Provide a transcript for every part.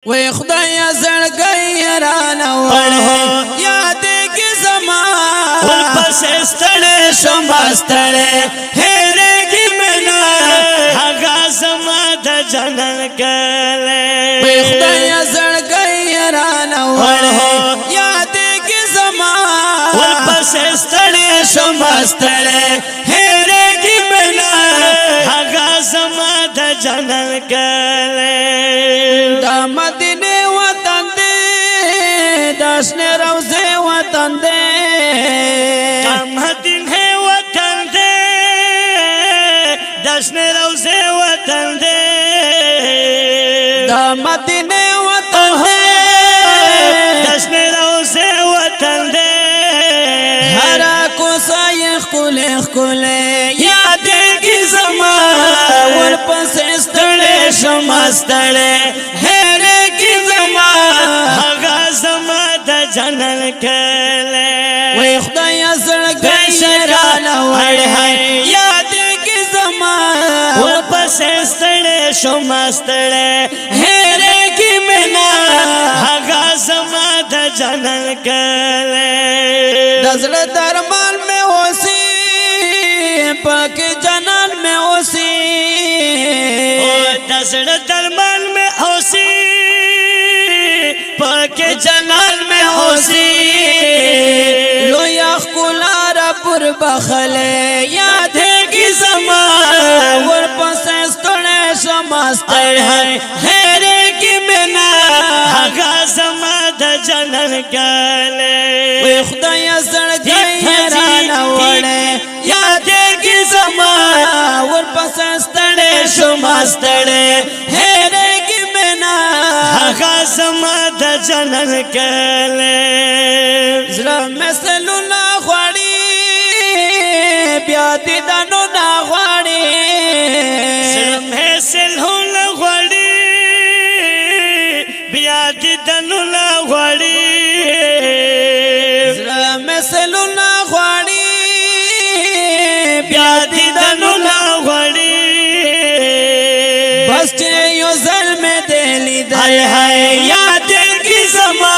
وی خدای زړګي رانه وړه یاد کی زما ول پس ستړې شم ستړې هرګي منا هغه زما د جنن کله وی خدای زړګي رانه وړه یاد کی زما ول پس ستړې شم ستړې هرګي منا هغه زما د جنن کله مدینه وطن دے دشن روزے وطن دے مدینه وطن دے دشن روزے وطن دے مدینه وطن دے دشن روزے وطن دے ہر کو سایخ کله کله یاد کی زما ور پس استړې شم استړې جنن کله وی خدای زړګي رانه وړه یاد کی زما ور پس ستړې شم ستړې هره کی منا هغه زما د جنن کله دزړه درمان میں اوسې پاک جنان میں اوسې دزړه درمان میں اوسې پاک جنان میں ہوسی لو یخ کلارا پر بخلے یاد ہے کی زمان ور پس استڑے شمستر ہے خیرے کی منا آگا زمان دا جنن گلے وی خدای زړګي رانه وړه یاد ہے کی زمان ور پس استڑے شمستر خیرے کی منا آگا زمان دا جنن کله زړه مسلو نا غواړي بیا دې دانو نا غواړي زړه مسلو نا غواړي بیا دې دانو نا غواړي زړه مسلو نا غواړي بیا دې دانو نا غواړي بس چې یو ځل مې دلی دای هاي یاد زما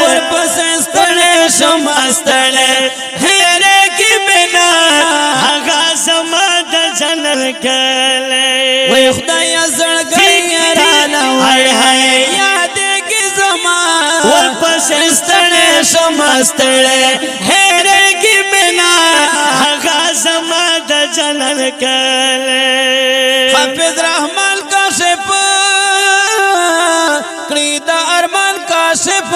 ور پس ستړې شم ستړې هره کی بنا هغه زما د جنن کله وی خدای زړګي رانه وړه یاد کی زما ور پس ستړې شم ستړې هره کی بنا هغه زما د جنن کله حافظ رحمان کاشف کاشف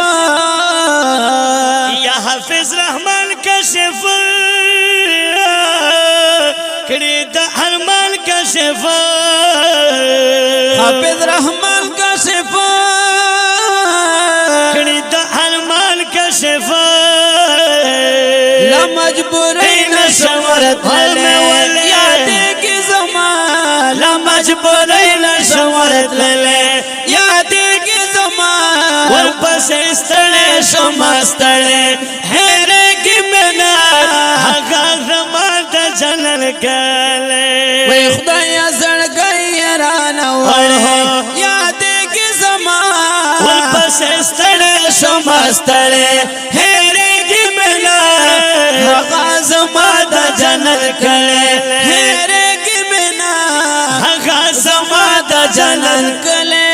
یا حافظ رحمان کاشف کړي د ارمان کاشف حافظ رحمان کاشف کړي د ارمان کاشف لا مجبورین شمرت ول یاد کی زما لا مجبورین شمرت ول یاد کی زما ور پس ستړې شم ستړې هره کی منا هغه زما د جنن کله وی خدای زړګي رانه وړه یاد کی زما ور پس ستړې شم ستړې هره کی منا هغه زما د جنن کله هره کی منا هغه زما د جنن کله